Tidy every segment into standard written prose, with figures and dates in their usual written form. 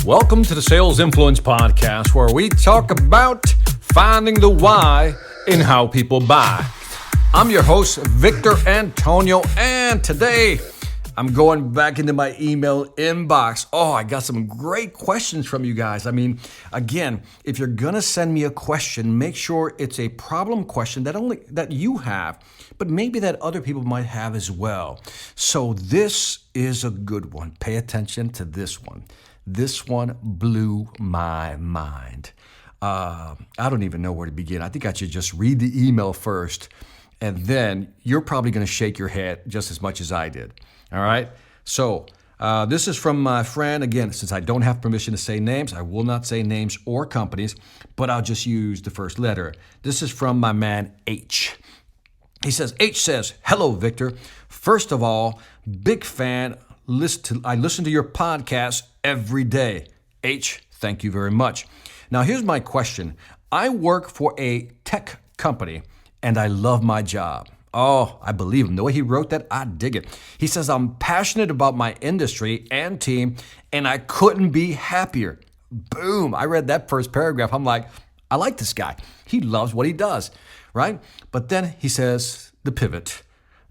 Welcome to the Sales Influence Podcast, where we talk about finding the why in how people buy. I'm your host, Victor Antonio, and today I'm going back into my email inbox. Oh, I got some great questions from you guys. I mean, again, if you're going to send me a question, make sure it's a problem question that you have, but maybe that other people might have as well. So this is a good one. Pay attention to this one. This one blew my mind. I don't even know where to begin. I think I should just read the email first, and then you're probably going to shake your head just as much as I did. All right? So this is from my friend. Again, since I don't have permission to say names, I will not say names or companies, but I'll just use the first letter. This is from my man H. H says, "Hello, Victor. First of all, big fan. I listen to your podcast every day." H, thank you very much. Now, here's my question. I work for a tech company, and I love my job. Oh, I believe him. The way he wrote that, I dig it. He says, "I'm passionate about my industry and team, and I couldn't be happier." Boom. I read that first paragraph. I'm like, I like this guy. He loves what he does, right? But then he says, the pivot.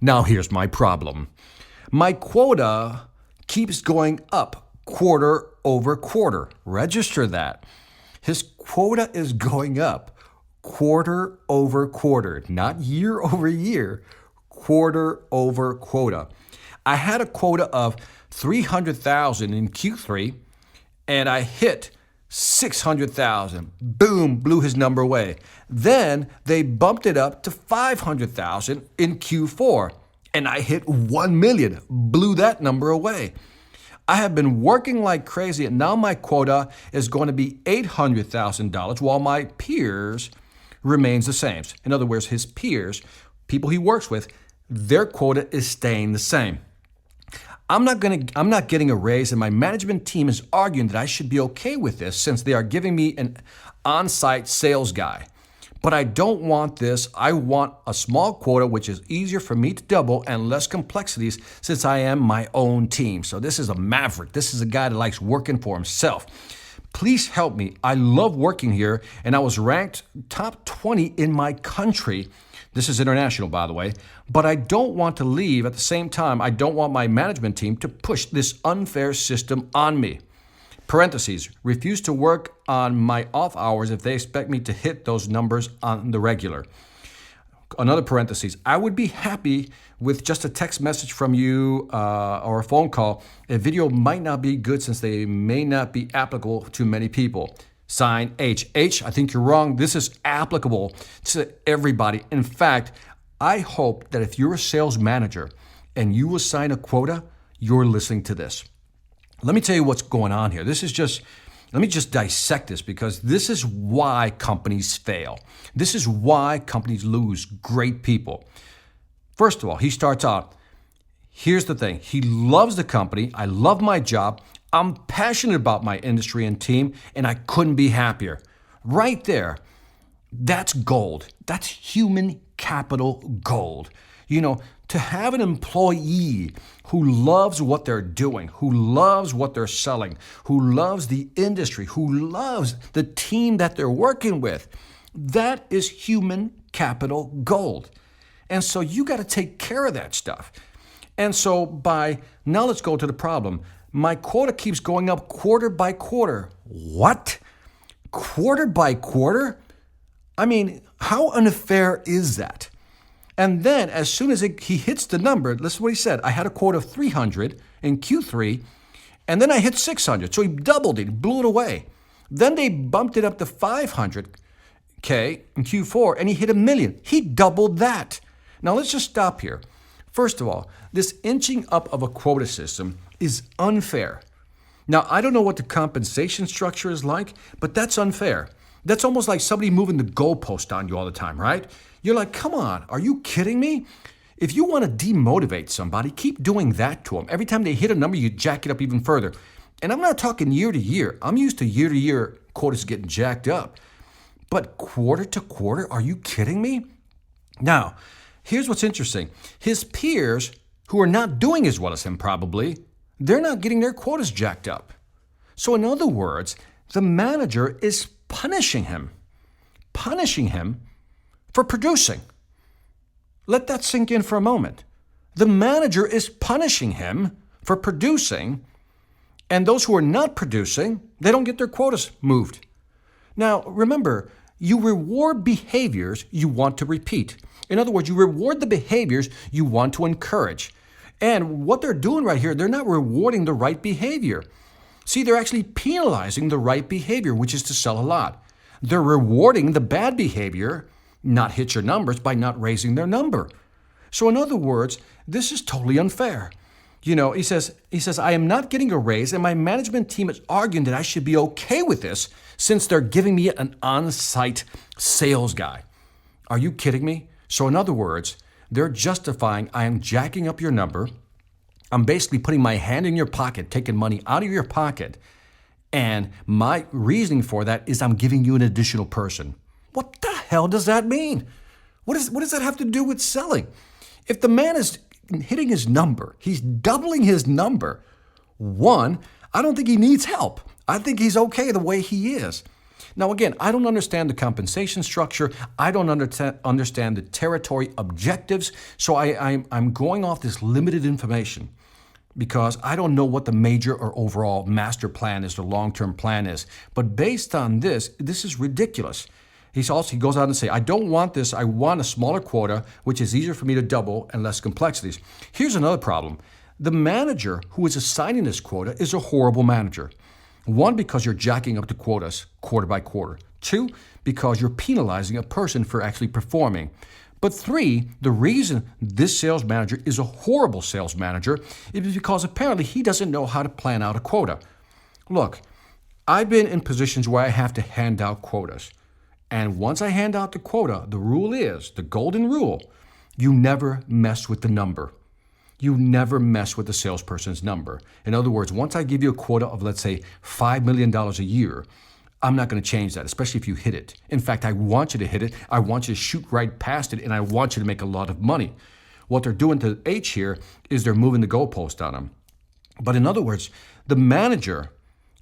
"Now here's my problem. My quota keeps going up quarter over quarter." Register that. His quota is going up quarter over quarter, not year over year, quarter over quota. I had a quota of 300,000 in Q3, and I hit 600,000. Boom, blew his number away. Then they bumped it up to 500,000 in Q4. And I hit 1 million, blew that number away. I have been working like crazy, and now my quota is going to be $800,000, while my peers remains the same. In other words, his peers, people he works with, their quota is staying the same. I'm not getting a raise, and my management team is arguing that I should be okay with this since they are giving me an on-site sales guy. But I don't want this. I want a small quota, which is easier for me to double and less complexities since I am my own team. So this is a maverick. This is a guy that likes working for himself. Please help me. I love working here, and I was ranked top 20 in my country. This is international, by the way. But I don't want to leave. At the same time, I don't want my management team to push this unfair system on me. Parentheses, refuse to work on my off hours if they expect me to hit those numbers on the regular. Another parentheses, I would be happy with just a text message from you or a phone call. A video might not be good since they may not be applicable to many people. Sign H. H, I think you're wrong. This is applicable to everybody. In fact, I hope that if you're a sales manager and you assign a quota, you're listening to this. Let me tell you what's going on here. Let me just dissect this, because this is why companies fail. This is why companies lose great people. First of all, he starts out, here's the thing. He loves the company. I love my job. I'm passionate about my industry and team, and I couldn't be happier. Right there, that's gold. That's human capital gold. You know, to have an employee who loves what they're doing, who loves what they're selling, who loves the industry, who loves the team that they're working with, that is human capital gold. And so you got to take care of that stuff. And so now let's go to the problem. My quota keeps going up quarter by quarter. What? Quarter by quarter? I mean, how unfair is that? And then as soon as he hits the number, listen to what he said. I had a quota of 300 in Q3, and then I hit 600. So he doubled it, blew it away. Then they bumped it up to 500K in Q4, and he hit 1 million. He doubled that. Now let's just stop here. First of all, this inching up of a quota system is unfair. Now, I don't know what the compensation structure is like, but that's unfair. That's almost like somebody moving the goalpost on you all the time, right? You're like, come on, are you kidding me? If you want to demotivate somebody, keep doing that to them. Every time they hit a number, you jack it up even further. And I'm not talking year to year. I'm used to year quotas getting jacked up. But quarter to quarter, are you kidding me? Now, here's what's interesting. His peers, who are not doing as well as him probably, they're not getting their quotas jacked up. So in other words, the manager is punishing him for producing. Let that sink in for a moment. The manager is punishing him for producing, and those who are not producing, they don't get their quotas moved. Now, remember, you reward behaviors you want to repeat. In other words, you reward the behaviors you want to encourage. And what they're doing right here, they're not rewarding the right behavior. See, they're actually penalizing the right behavior, which is to sell a lot. They're rewarding the bad behavior, not hit your numbers, by not raising their number. So in other words, this is totally unfair. You know, he says, I am not getting a raise, and my management team is arguing that I should be okay with this since they're giving me an on-site sales guy. Are you kidding me? So in other words, they're justifying, I am jacking up your number. I'm basically putting my hand in your pocket, taking money out of your pocket. And my reasoning for that is I'm giving you an additional person. What the hell does that mean? What does that have to do with selling? If the man is hitting his number, he's doubling his number. One, I don't think he needs help. I think he's okay the way he is. Now, again, I don't understand the compensation structure. I don't understand the territory objectives. So I'm going off this limited information because I don't know what the major or overall master plan is, the long-term plan is. But based on this is ridiculous. He goes on to say, I don't want this. I want a smaller quota, which is easier for me to double and less complexities. Here's another problem. The manager who is assigning this quota is a horrible manager. One, because you're jacking up the quotas quarter by quarter. Two, because you're penalizing a person for actually performing. But three, the reason this sales manager is a horrible sales manager is because apparently he doesn't know how to plan out a quota. Look, I've been in positions where I have to hand out quotas. And once I hand out the quota, the rule is, the golden rule, you never mess with the number. You never mess with the salesperson's number. In other words, once I give you a quota of, let's say, $5 million a year, I'm not going to change that, especially if you hit it. In fact, I want you to hit it. I want you to shoot right past it, and I want you to make a lot of money. What they're doing to H here is they're moving the goalpost on him. But in other words, the manager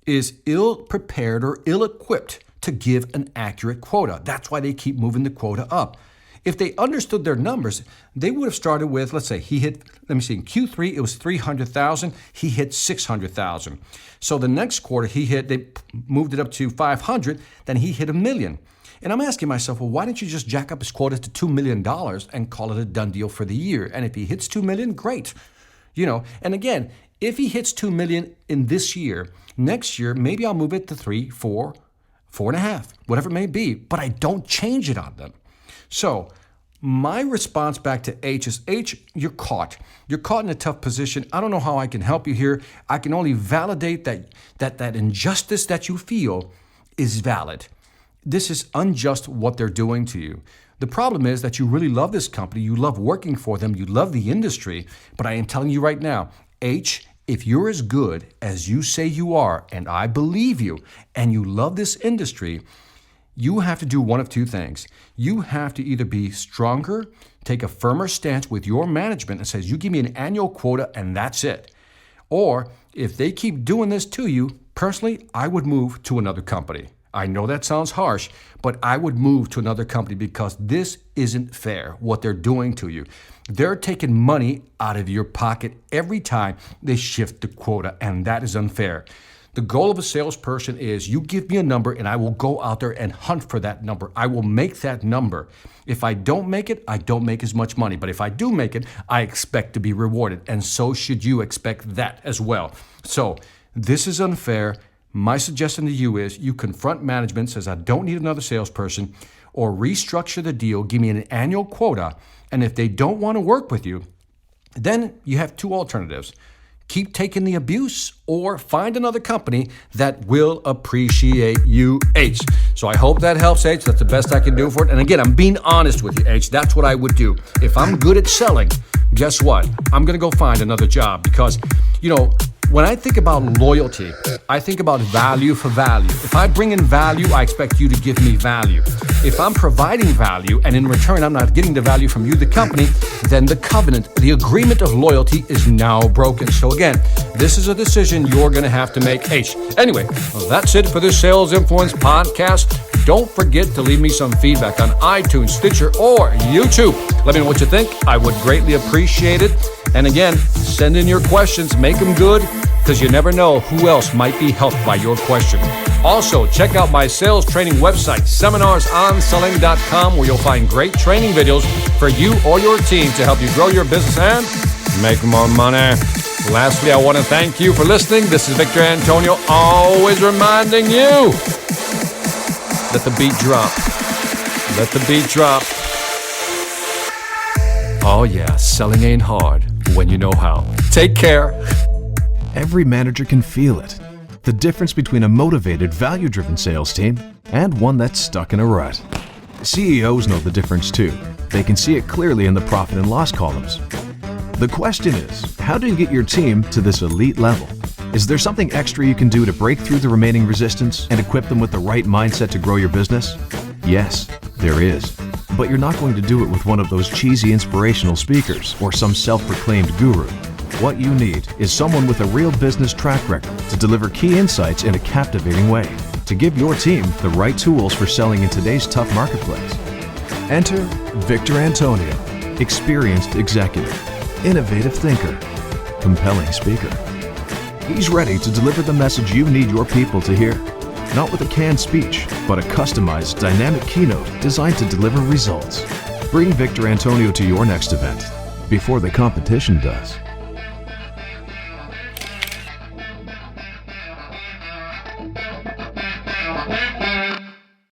is ill-prepared or ill-equipped to give an accurate quota. That's why they keep moving the quota up. If they understood their numbers, they would have started with, let's say, he hit, in Q3, it was 300,000. He hit 600,000. So the next quarter, they moved it up to 500, then he hit $1 million. And I'm asking myself, well, why didn't you just jack up his quota to $2 million and call it a done deal for the year? And if he hits $2 million, great. You know, and again, if he hits $2 million in this year, next year, maybe I'll move it to 3, 4, 4.5, whatever it may be, but I don't change it on them. So my response back to H is, H, you're caught. You're caught in a tough position. I don't know how I can help you here. I can only validate that injustice that you feel is valid. This is unjust what they're doing to you. The problem is that you really love this company. You love working for them. You love the industry. But I am telling you right now, H, if you're as good as you say you are, and I believe you, and you love this industry, you have to do one of two things. You have to either be stronger, take a firmer stance with your management and says, you give me an annual quota and that's it. Or if they keep doing this to you, personally, I would move to another company. I know that sounds harsh, but I would move to another company because this isn't fair, what they're doing to you. They're taking money out of your pocket every time they shift the quota, and that is unfair. The goal of a salesperson is you give me a number and I will go out there and hunt for that number. I will make that number. If I don't make it, I don't make as much money. But if I do make it, I expect to be rewarded. And so should you expect that as well. So this is unfair. My suggestion to you is you confront management, says I don't need another salesperson, or restructure the deal, give me an annual quota. And if they don't want to work with you, then you have two alternatives. Keep taking the abuse or find another company that will appreciate you, H. So I hope that helps, H. That's the best I can do for it. And again, I'm being honest with you, H. That's what I would do. If I'm good at selling, guess what? I'm going to go find another job because, When I think about loyalty, I think about value for value. If I bring in value, I expect you to give me value. If I'm providing value and in return I'm not getting the value from you, the company, then the covenant, the agreement of loyalty is now broken. So again, this is a decision you're going to have to make. Anyway, that's it for this Sales Influence podcast. Don't forget to leave me some feedback on iTunes, Stitcher, or YouTube. Let me know what you think. I would greatly appreciate it. And again, send in your questions. Make them good, because you never know who else might be helped by your question. Also, check out my sales training website, seminarsonselling.com, where you'll find great training videos for you or your team to help you grow your business and make more money. Lastly, I want to thank you for listening. This is Victor Antonio, always reminding you, let the beat drop. Let the beat drop. Oh yeah, selling ain't hard when you know how. Take care. Every manager can feel it. The difference between a motivated, value-driven sales team and one that's stuck in a rut. CEOs know the difference too. They can see it clearly in the profit and loss columns. The question is, how do you get your team to this elite level? Is there something extra you can do to break through the remaining resistance and equip them with the right mindset to grow your business? Yes, there is. But you're not going to do it with one of those cheesy inspirational speakers or some self-proclaimed guru. What you need is someone with a real business track record to deliver key insights in a captivating way, to give your team the right tools for selling in today's tough marketplace. Enter Victor Antonio, experienced executive, innovative thinker, compelling speaker. He's ready to deliver the message you need your people to hear, not with a canned speech, but a customized, dynamic keynote designed to deliver results. Bring Victor Antonio to your next event before the competition does.